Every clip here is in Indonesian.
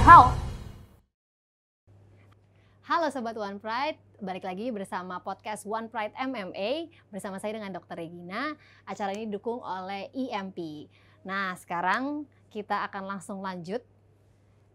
Health. Halo Sobat One Pride, balik lagi bersama podcast One Pride MMA bersama saya dengan Dr. Regina. Acara ini didukung oleh EMP. Nah, sekarang kita akan langsung lanjut.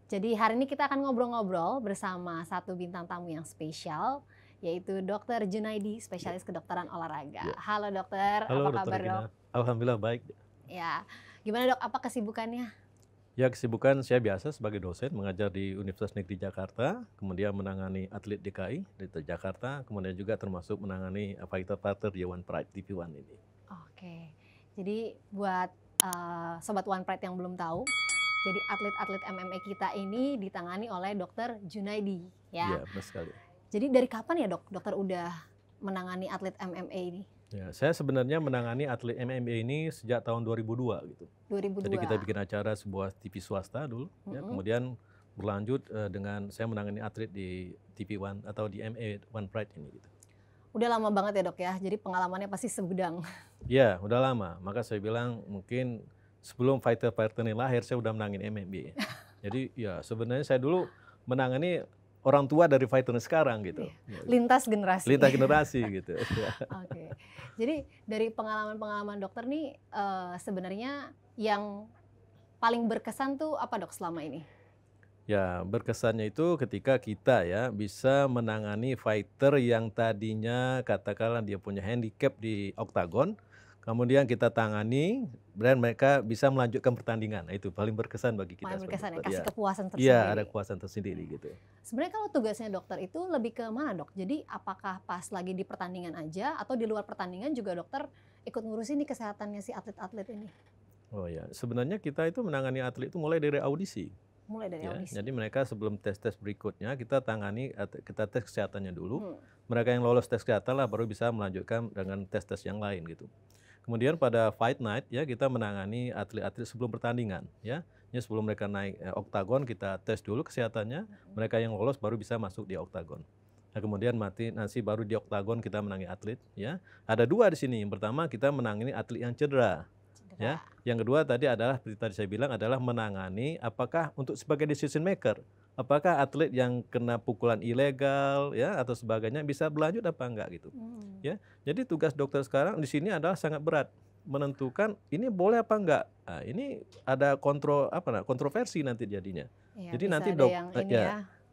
Jadi hari ini kita akan ngobrol-ngobrol bersama satu bintang tamu yang spesial, yaitu Dr. Junaidi, spesialis kedokteran olahraga. Ya. Halo dokter, halo, apa kabar Regina. Dok? Alhamdulillah baik. Ya, gimana Dok, apa kesibukannya? Ya, kesibukan saya biasa sebagai dosen mengajar di Universitas Negeri Jakarta, kemudian menangani atlet DKI di Jakarta, kemudian juga termasuk menangani fighter-fighter di One Pride TV One ini. Oke, jadi buat Sobat One Pride yang belum tahu, jadi atlet-atlet MMA kita ini ditangani oleh Dr. Junaidi, ya. Iya, benar sekali. Jadi dari kapan ya Dok, dokter udah menangani atlet MMA ini? Ya, saya sebenarnya menangani atlet MMA ini sejak tahun 2002 gitu. 2002. Jadi kita bikin acara sebuah TV swasta dulu, ya, kemudian berlanjut dengan saya menangani atlet di TV One atau di MMA One Pride ini gitu. Udah lama banget ya Dok ya, jadi pengalamannya pasti segudang. Ya, udah lama. Maka saya bilang mungkin sebelum fighter-fighter ini lahir saya udah menangani MMA. Jadi ya sebenarnya saya dulu menangani orang tua dari fighter sekarang gitu. Lintas generasi. Lintas generasi gitu. Oke. Jadi dari pengalaman-pengalaman dokter nih sebenarnya yang paling berkesan tuh apa Dok selama ini? Ya, berkesannya itu ketika kita ya bisa menangani fighter yang tadinya katakanlah dia punya handicap di oktagon, kemudian kita tangani dan mereka bisa melanjutkan pertandingan. Nah, itu paling berkesan bagi kita. Paling berkesan ya, kasih kepuasan tersendiri. Iya, ada kepuasan tersendiri gitu. Sebenarnya kalau tugasnya dokter itu lebih ke mana Dok? Jadi apakah pas lagi di pertandingan aja atau di luar pertandingan juga dokter ikut ngurusin nih kesehatannya si atlet-atlet ini? Oh ya, sebenarnya kita itu menangani atlet itu mulai dari audisi. Mulai dari audisi. Jadi mereka sebelum tes-tes berikutnya kita tangani, kita tes kesehatannya dulu. Mereka yang lolos tes kesehatan lah baru bisa melanjutkan dengan tes-tes yang lain gitu. Kemudian pada fight night ya kita menangani atlet-atlet sebelum pertandingan ya. Sebelum mereka naik oktagon kita tes dulu kesehatannya. Mereka yang lolos baru bisa masuk di oktagon. Nah, kemudian nanti baru di oktagon kita menangani atlet ya. Ada dua di sini. Yang pertama kita menangani atlet yang cedera. Ya, yang kedua tadi adalah seperti tadi saya bilang adalah menangani apakah untuk sebagai decision maker, apakah atlet yang kena pukulan ilegal ya atau sebagainya bisa berlanjut apa enggak gitu. Ya. Jadi tugas dokter sekarang di sini adalah sangat berat menentukan ini boleh apa enggak. Nah, ini ada kontroversi nanti jadinya. Ya, jadi nanti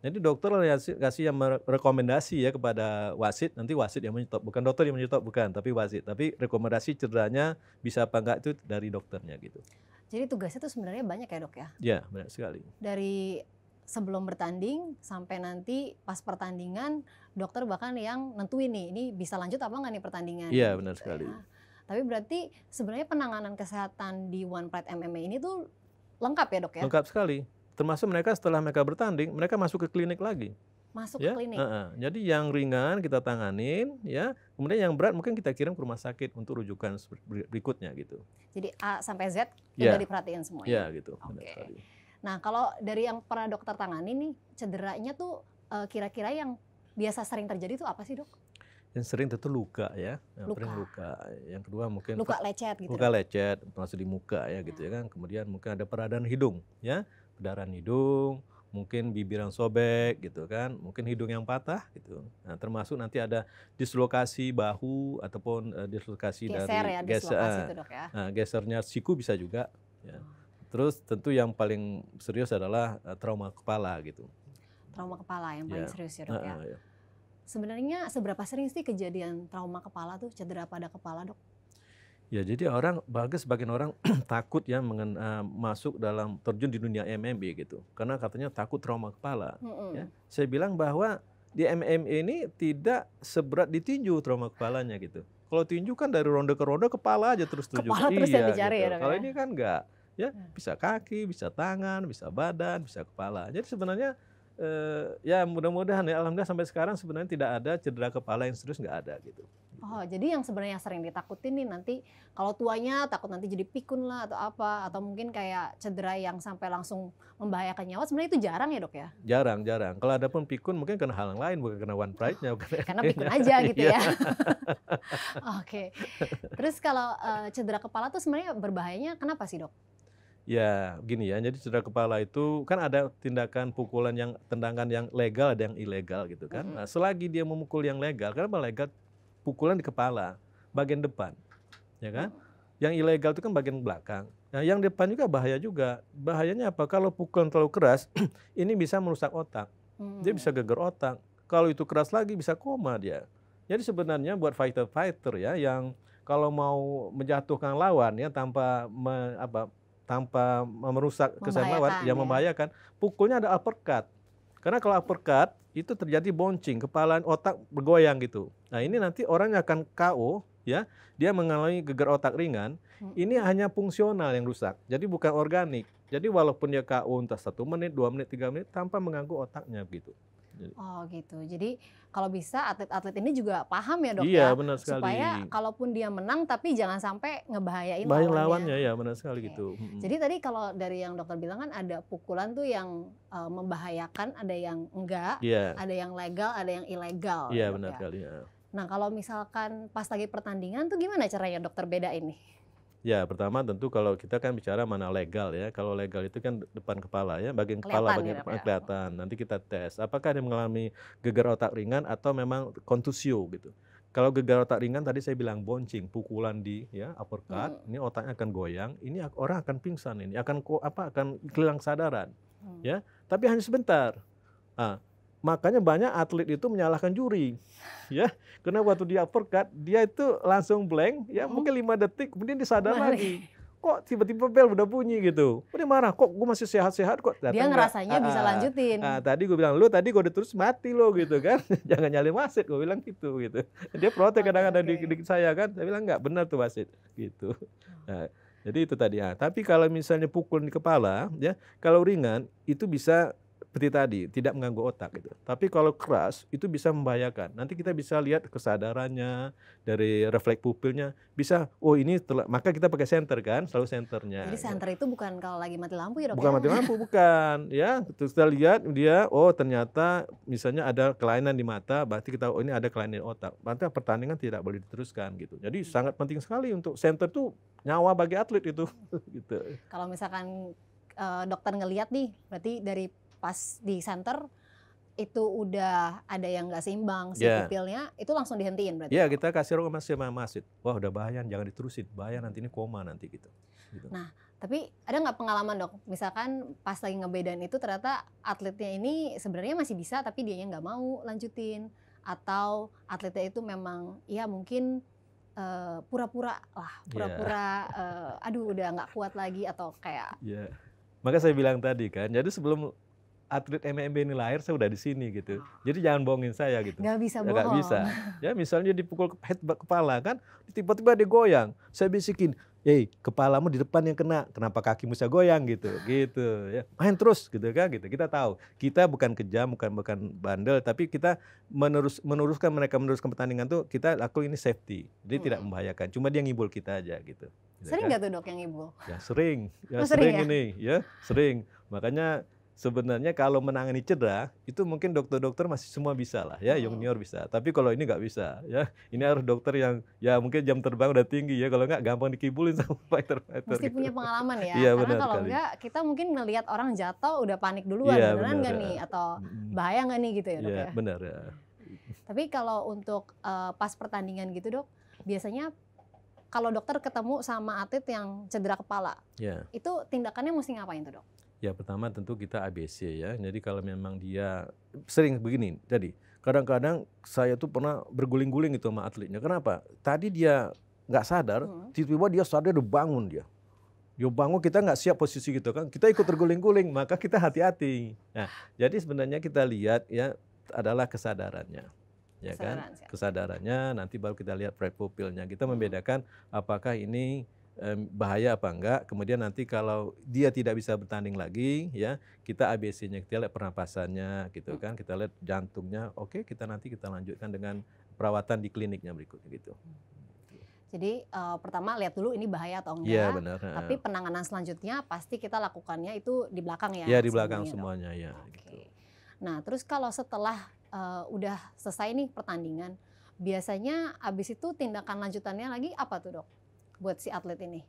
jadi dokter kasih yang merekomendasi ya kepada wasit, nanti wasit yang menyetop, bukan dokter yang menyetop, bukan, tapi wasit. Tapi rekomendasi cederanya bisa apa enggak itu dari dokternya gitu. Jadi tugasnya itu sebenarnya banyak ya Dok ya? Ya, banyak sekali. Dari sebelum bertanding sampai nanti pas pertandingan, dokter bahkan yang nentuin nih, ini bisa lanjut apa enggak nih pertandingan. Iya, benar sekali. Ya. Tapi berarti sebenarnya penanganan kesehatan di One Pride MMA ini tuh lengkap ya Dok ya? Lengkap sekali. Termasuk mereka setelah mereka bertanding, mereka masuk ke klinik lagi. Masuk ke klinik? Jadi yang ringan kita tanganin, ya. Kemudian yang berat mungkin kita kirim ke rumah sakit untuk rujukan berikutnya gitu. Jadi A sampai Z udah diperhatiin semuanya? Iya gitu. Oke. Nah kalau dari yang pernah dokter tangani nih, cederanya tuh kira-kira yang biasa sering terjadi tuh apa sih Dok? Yang sering tentu luka ya, luka. Yang kedua mungkin luka lecet gitu. Luka lecet, masuk di muka ya gitu ya kan. Kemudian mungkin ada perdarahan hidung ya. Perdarahan hidung, mungkin bibir yang sobek gitu kan, mungkin hidung yang patah gitu. Nah, termasuk nanti ada dislokasi bahu ataupun dislokasi gesernya siku bisa juga ya. Terus tentu yang paling serius adalah trauma kepala gitu. Trauma kepala yang paling serius ya Dok ya. Sebenarnya seberapa sering sih kejadian trauma kepala tuh, cedera pada kepala Dok? Ya jadi sebagian orang takut ya masuk dalam terjun di dunia MMA gitu. Karena katanya takut trauma kepala. Ya. Saya bilang bahwa di MMA ini tidak seberat ditinju trauma kepalanya gitu. Kalau tinju kan dari ronde ke ronde kepala aja terus tuju. Kepala terus yang dicari gitu. Ya. Kalau ini kan enggak. Ya, bisa kaki, bisa tangan, bisa badan, bisa kepala. Jadi sebenarnya ya mudah-mudahan ya alhamdulillah sampai sekarang sebenarnya tidak ada cedera kepala yang serius, nggak ada gitu. Oh, jadi yang sebenarnya sering ditakutin nih nanti kalau tuanya takut nanti jadi pikun lah atau apa, atau mungkin kayak cedera yang sampai langsung membahayakan nyawa, sebenarnya itu jarang ya Dok ya? Jarang. Kalau ada pun pikun mungkin kena hal yang lain, bukan kena One Pride-nya. Karena pikun aja gitu ya. Oke. Terus kalau cedera kepala tuh sebenarnya berbahayanya kenapa sih Dok? Ya, gini ya. Jadi cedera kepala itu kan ada tindakan pukulan yang tendangan yang legal, ada yang ilegal gitu kan. Nah, selagi dia memukul yang legal, kenapa legal? Pukulan di kepala, bagian depan, ya kan? Yang ilegal itu kan bagian belakang. Nah, yang depan juga bahaya juga. Bahayanya apa? Kalau pukulan terlalu keras, ini bisa merusak otak. Dia bisa geger otak. Kalau itu keras lagi bisa koma dia. Jadi sebenarnya buat fighter-fighter ya yang kalau mau menjatuhkan lawan ya tanpa merusak kesan lawan, Membahayakan yang ya. membahayakan, pukulnya ada uppercut. Karena kalau uppercut itu terjadi bouncing, kepala otak bergoyang gitu. Nah ini nanti orangnya akan KO, ya, dia mengalami gegar otak ringan. Ini hanya fungsional yang rusak, jadi bukan organik. Jadi walaupun dia KO entah 1 menit, 2 menit, 3 menit, tanpa mengganggu otaknya gitu. Oh gitu. Jadi kalau bisa atlet-atlet ini juga paham ya dok Iya ya, benar supaya sekali. kalaupun dia menang tapi jangan sampai ngebahayain Bahaya lawannya. lawannya ya benar sekali Oke. gitu. Jadi tadi kalau dari yang dokter bilang kan ada pukulan tuh yang membahayakan, ada yang enggak, Iya, ada yang legal, ada yang ilegal iya ya dok benar ya. sekali. Ya. Nah kalau misalkan pas lagi pertandingan tuh gimana caranya dokter bedain nih? Ya, pertama tentu kalau kita kan bicara mana legal ya. Kalau legal itu kan depan kepala ya, bagian kepala, Kelihatan ya bagian dok depan ya. kelihatan. Nanti kita tes apakah dia mengalami gegar otak ringan atau memang kontusio gitu. Kalau gegar otak ringan tadi saya bilang bouncing, pukulan di ya uppercut, ini otaknya akan goyang, ini orang akan pingsan ini, akan hilang kesadaran. Ya, tapi hanya sebentar. Nah, makanya banyak atlet itu menyalahkan juri. Ya, karena waktu dia uppercut, dia itu langsung blank, ya mungkin 5 detik, kemudian disadar lagi. Kok tiba-tiba bel udah bunyi gitu. Dia marah, kok gue masih sehat-sehat kok. Dia ngerasanya bisa lanjutin. Tadi gue bilang, lu tadi gue udah terus mati lo gitu kan. Jangan nyalin wasit, gue bilang gitu. Dia protes kadang-kadang di saya kan. Saya bilang enggak benar tuh wasit gitu. Nah, jadi itu tadi. Tapi kalau misalnya pukul di kepala, ya kalau ringan itu bisa seperti tadi, tidak mengganggu otak gitu. Tapi kalau keras itu bisa membahayakan. Nanti kita bisa lihat kesadarannya dari refleks pupilnya bisa, oh ini maka kita pakai senter kan, selalu senternya. Jadi senter itu bukan kalau lagi mati lampu ya dok? Bukan mati lampu, bukan. Ya, terus kita lihat dia, oh ternyata misalnya ada kelainan di mata, berarti kita oh ini ada kelainan di otak. Berarti pertandingan tidak boleh diteruskan gitu. Jadi sangat penting sekali untuk senter tuh nyawa bagi atlet itu. Gitu. Kalau misalkan dokter ngelihat nih, berarti dari pas di center itu udah ada yang nggak seimbang si pupilnya, itu langsung dihentiin berarti? Iya, kita kasih rekomendasi sama wasit. Wah udah bahaya, jangan diterusin, bahaya nanti ini koma nanti gitu. Nah, tapi ada nggak pengalaman dok, misalkan pas lagi ngebedain itu ternyata atletnya ini sebenarnya masih bisa tapi dianya nggak mau lanjutin, atau atletnya itu memang ya mungkin pura-pura aduh udah nggak kuat lagi atau kayak. Maka saya bilang tadi kan, jadi sebelum atlet MMA ini lahir saya udah di sini gitu. Jadi jangan bohongin saya gitu. Nggak bisa bohong. Nggak bisa. Ya misalnya dipukul head kepala kan, tiba-tiba dia goyang. Saya bisikin, kepalamu di depan yang kena, kenapa kakimu bisa goyang gitu. Gitu ya. Main terus gitu kan gitu. Kita tahu, kita bukan kejam, bukan bandel, tapi kita meneruskan pertandingan tuh kita lakukan ini safety. Jadi tidak membahayakan. Cuma dia ngibul kita aja gitu. Sering nggak tuh dok yang ngibul? Ya sering. Ya sering ya? Ini ya, sering. Makanya sebenarnya kalau menangani cedera itu mungkin dokter-dokter masih semua bisa lah ya, junior bisa. Tapi kalau ini nggak bisa ya. Ini harus dokter yang ya mungkin jam terbang udah tinggi ya. Kalau nggak gampang dikibulin sama fighter-fighter. Mesti punya pengalaman ya. Iya, karena kalau sekali. Enggak kita mungkin ngelihat orang jatuh udah panik duluan, beneran nggak nih atau bahaya nggak nih gitu ya dok ya. Benar ya. Tapi kalau untuk pas pertandingan gitu dok, biasanya kalau dokter ketemu sama atlet yang cedera kepala, itu tindakannya mesti ngapain tuh dok? Ya pertama tentu kita ABC ya. Jadi kalau memang dia sering begini, jadi kadang-kadang saya tuh pernah berguling-guling itu sama atletnya. Kenapa? Tadi dia nggak sadar, tiba-tiba dia sadar dia bangun dia. Dia bangun kita nggak siap posisi gitu kan. Kita ikut terguling-guling, maka kita hati-hati. Nah, jadi sebenarnya kita lihat ya adalah kesadarannya. Ya kan? Kesadarannya nanti baru kita lihat refleks pupilnya. Kita membedakan apakah ini bahaya apa enggak, kemudian nanti kalau dia tidak bisa bertanding lagi ya kita ABC-nya, kita lihat pernapasannya gitu kan, kita lihat jantungnya, oke kita lanjutkan dengan perawatan di kliniknya berikutnya gitu. Jadi pertama lihat dulu ini bahaya atau enggak, ya, benar. Tapi penanganan selanjutnya pasti kita lakukannya itu di belakang ya? Ya di belakang semuanya ya. Gitu. Nah terus kalau setelah udah selesai nih pertandingan, biasanya abis itu tindakan lanjutannya lagi apa tuh dok? Buat si atlet ini?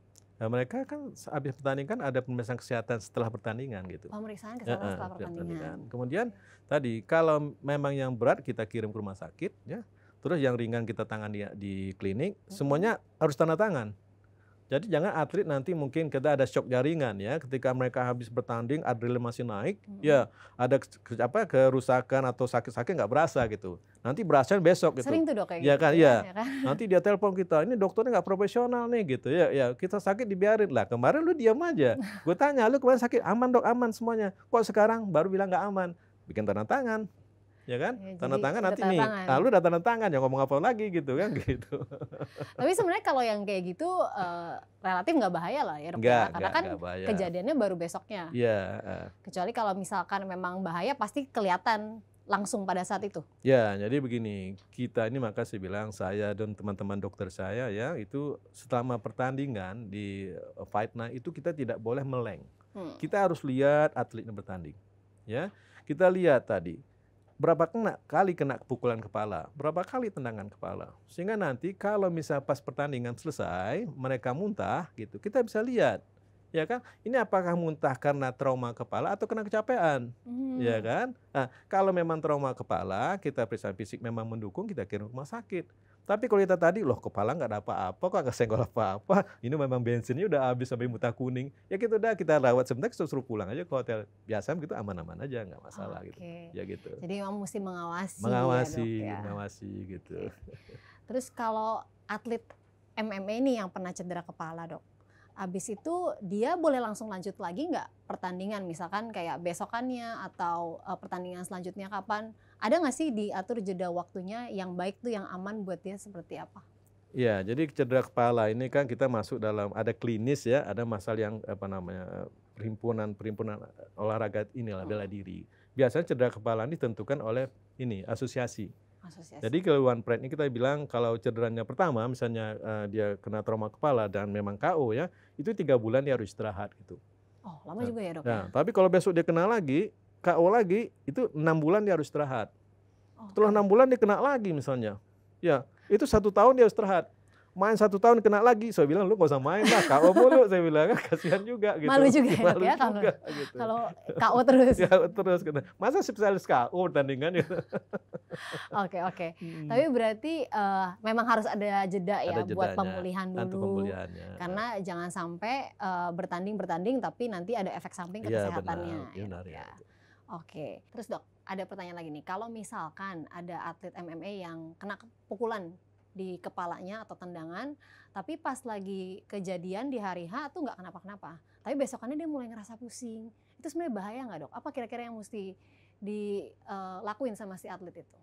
Nah, mereka kan habis pertandingan ada pemeriksaan kesehatan setelah pertandingan gitu. Pemeriksaan kesehatan setelah pertandingan. Kemudian tadi kalau memang yang berat kita kirim ke rumah sakit ya. Terus yang ringan kita tangani di klinik, semuanya harus tanda tangan. Jadi jangan atlet nanti mungkin kita ada shock jaringan ya, ketika mereka habis bertanding adrenalin masih naik, ya ada kerusakan atau sakit-sakit nggak berasa gitu. Nanti berasa besok gitu. Sering tuh dok kayak ya gitu. Kan, ya kan? Nanti dia telepon kita, ini dokternya nggak profesional nih gitu ya. Kita sakit dibiarin lah. Kemarin lu diam aja. Gue tanya, lu kemarin sakit aman dok, aman semuanya. Kok sekarang baru bilang nggak aman? Bikin tanda tangan. Ya kan, tanda tangan nanti nih, lu udah tanda tangan ya ngomong apa lagi gitu kan gitu. Tapi sebenarnya kalau yang kayak gitu relatif nggak bahaya lah ya dok, karena kan kejadiannya baru besoknya. Iya. Kecuali kalau misalkan memang bahaya pasti kelihatan langsung pada saat itu. Ya, jadi begini, kita ini maka saya bilang saya dan teman-teman dokter saya ya itu selama pertandingan di Fight Night itu kita tidak boleh meleng. Kita harus lihat atletnya bertanding. Ya, kita lihat tadi. Berapa kali kena pukulan kepala, berapa kali tendangan kepala. Sehingga nanti kalau misalnya pas pertandingan selesai, mereka muntah gitu, kita bisa lihat. Ya kan, ini apakah muntah karena trauma kepala atau kena kecapean, ya kan? Nah, kalau memang trauma kepala, kita periksa fisik memang mendukung, kita kirim ke rumah sakit. Tapi kalau kita tadi, loh kepala nggak ada apa-apa, kok nggak senggol apa-apa, ini memang bensinnya udah habis sampai muntah kuning, ya gitu udah kita rawat sebentar, suruh pulang aja ke hotel biasa gitu aman-aman aja, nggak masalah gitu, ya gitu. Jadi memang mesti mengawasi, mengawasi gitu. Terus kalau atlet MMA ini yang pernah cedera kepala dok, abis itu dia boleh langsung lanjut lagi nggak pertandingan, misalkan kayak besokannya atau pertandingan selanjutnya kapan? Ada nggak sih diatur jeda waktunya yang baik tuh, yang aman buat dia seperti apa? Ya, jadi cedera kepala ini kan kita masuk dalam ada klinis ya, ada masalah yang perhimpunan olahraga inilah bela diri. Biasanya cedera kepala ini ditentukan oleh ini asosiasi. Jadi kalau One Pride ini kita bilang kalau cederanya pertama misalnya dia kena trauma kepala dan memang KO ya, itu 3 bulan dia harus istirahat gitu. Oh, lama juga ya dok? Nah, tapi kalau besok dia kena lagi, KO lagi, itu 6 bulan dia harus istirahat. Setelah 6 bulan dia kena lagi misalnya, ya itu 1 tahun dia harus istirahat. Main 1 tahun kena lagi, saya bilang lu gak usah main lah, KO mulu, saya bilang kan kasihan juga gitu. Malu juga Malu ya juga, gitu. kalau KO terus. KO terus, masa spesialis KO pertandingan gitu. Oke. Tapi berarti memang harus ada jeda ya buat pemulihan dulu. Karena jangan sampai bertanding tapi nanti ada efek samping ke kesehatannya. Benar, ya. Oke, terus dok, ada pertanyaan lagi nih. Kalau misalkan ada atlet MMA yang kena pukulan di kepalanya atau tendangan, tapi pas lagi kejadian di hari H tuh nggak kenapa-kenapa, tapi besokannya dia mulai ngerasa pusing, itu sebenarnya bahaya nggak dok? Apa kira-kira yang mesti dilakuin sama si atlet itu?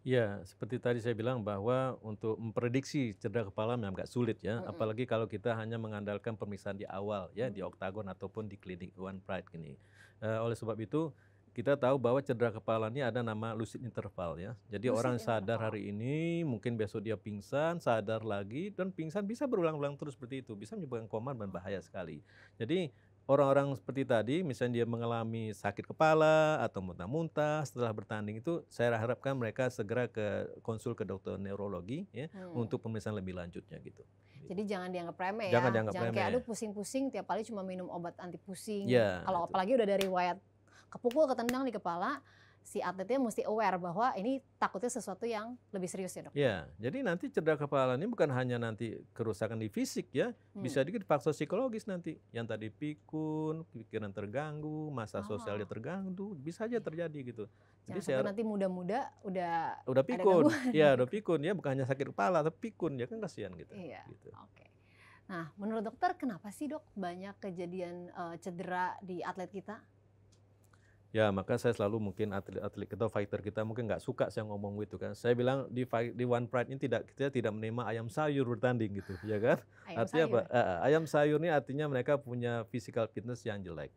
Ya, seperti tadi saya bilang bahwa untuk memprediksi cedera kepala memang agak sulit ya, apalagi kalau kita hanya mengandalkan pemeriksaan di awal ya, di Oktagon ataupun di klinik One Pride gini. Oleh sebab itu kita tahu bahwa cedera kepala ini ada nama lucid interval ya. Jadi orang sadar hari ini, mungkin besok dia pingsan, sadar lagi, dan pingsan bisa berulang-ulang terus seperti itu. Bisa menyebabkan koma dan bahaya sekali. Jadi orang-orang seperti tadi, misalnya dia mengalami sakit kepala atau muntah-muntah setelah bertanding itu, saya harapkan mereka segera konsul ke dokter neurologi ya, untuk pemeriksaan lebih lanjutnya gitu. Jadi jangan dianggap remeh ya. Jangan kayak aduh pusing-pusing tiap kali cuma minum obat anti pusing. Ya, kalau apalagi udah dari riwayat kepukul, ketendang di kepala, si atletnya mesti aware bahwa ini takutnya sesuatu yang lebih serius ya dok? Ya, jadi nanti cedera kepala ini bukan hanya nanti kerusakan di fisik ya, bisa juga faktor psikologis nanti. Yang tadi pikun, pikiran terganggu, masa sosialnya terganggu, bisa aja terjadi gitu. Jadi nanti muda-muda udah pikun, ya udah pikun ya, bukan hanya sakit kepala tapi pikun ya kan kasihan gitu. Iya. Gitu. Oke. Nah, menurut dokter kenapa sih dok banyak kejadian cedera di atlet kita? Ya, maka saya selalu mungkin atlet-atlet kita, fighter kita mungkin nggak suka saya ngomong gitu kan. Saya bilang di One Pride ini kita tidak menerima ayam sayur bertanding gitu, ya kan? Artinya apa? Ayam sayur ini artinya mereka punya physical fitness yang jelek,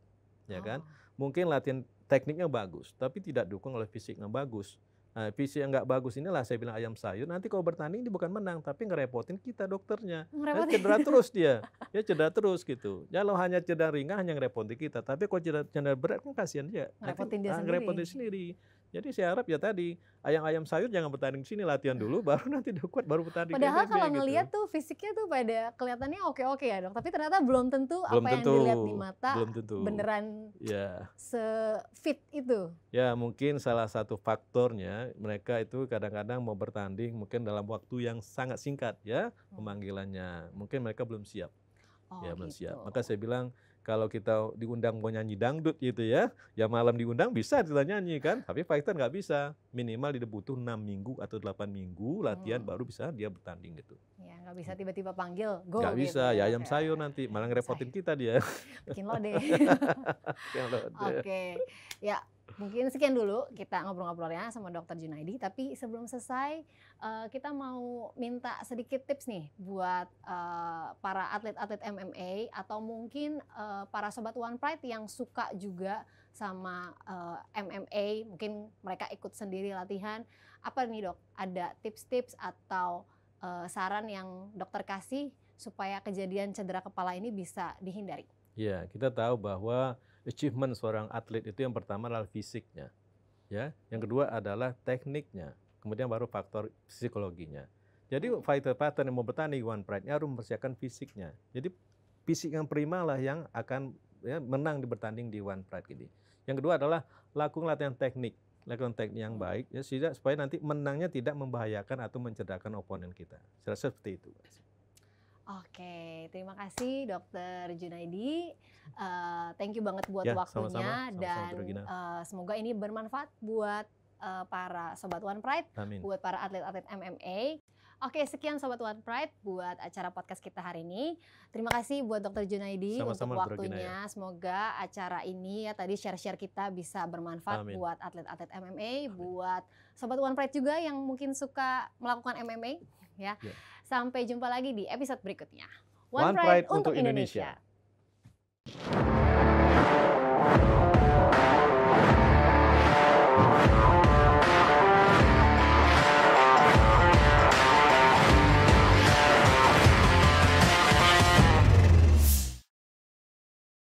ya kan? Mungkin latihan tekniknya bagus, tapi tidak dukung oleh fisik yang bagus. Nah, fisik yang nggak bagus inilah saya bilang ayam sayur. Nanti kalau bertanding dia bukan menang, tapi ngerepotin kita dokternya. Cedera terus dia, ya cedera terus gitu. Kalau hanya cedera ringan hanya ngerepotin kita, tapi kalau cedera berat kan kasihan dia. Ngerepotin dia sendiri. Jadi saya harap ya tadi, ayam sayur jangan bertanding di sini, latihan dulu, baru nanti udah kuat, baru bertanding ke Padahal FIB kalau gitu. ngelihat tuh fisiknya tuh pada kelihatannya oke-oke ya dok, tapi ternyata belum tentu Belum apa yang tentu, dilihat di mata belum tentu. beneran Ya, se-fit itu. ya mungkin salah satu faktornya mereka itu kadang-kadang mau bertanding mungkin dalam waktu yang sangat singkat ya pemanggilannya. Mungkin mereka belum siap. Oh Ya belum gitu. siap. Maka saya bilang kalau kita diundang mau nyanyi dangdut gitu ya malam diundang bisa kita nyanyi kan. Tapi fighter nggak bisa. Minimal dia butuh 6 minggu atau 8 minggu latihan baru bisa dia bertanding gitu. Ya nggak bisa tiba-tiba panggil go Nggak gitu. bisa, ya ayam sayur nanti malah ngerepotin kita dia. Bikin lodeh. Oke, ya mungkin sekian dulu kita ngobrol-ngobrolnya sama Dokter Junaidi. Tapi sebelum selesai, kita mau minta sedikit tips nih buat para atlet-atlet MMA atau mungkin para sobat One Pride yang suka juga sama MMA, mungkin mereka ikut sendiri latihan. Apa nih dok? Ada tips-tips atau saran yang dokter kasih supaya kejadian cedera kepala ini bisa dihindari? Ya, kita tahu bahwa achievement seorang atlet itu yang pertama adalah fisiknya, ya. Yang kedua adalah tekniknya, kemudian baru faktor psikologinya. Jadi fighter yang mau bertanding One Pride-nya harus mempersiapkan fisiknya. Jadi fisik yang prima lah yang akan ya, menang di bertanding di One Pride ini. Yang kedua adalah lakukan latihan teknik yang baik ya supaya nanti menangnya tidak membahayakan atau mencederakan oponen kita. Saya rasa seperti itu. Oke, terima kasih Dokter Junaidi. Thank you banget buat Ya, waktunya sama-sama, dan semoga ini bermanfaat buat para sobat One Pride, Amin. buat para atlet-atlet MMA. Oke, sekian sobat One Pride buat acara podcast kita hari ini. Terima kasih buat Dokter Junaidi untuk waktunya. Semoga acara ini ya tadi share-share kita bisa bermanfaat buat atlet-atlet MMA, buat sobat One Pride juga yang mungkin suka melakukan MMA ya. Sampai jumpa lagi di episode berikutnya. One Pride untuk Indonesia.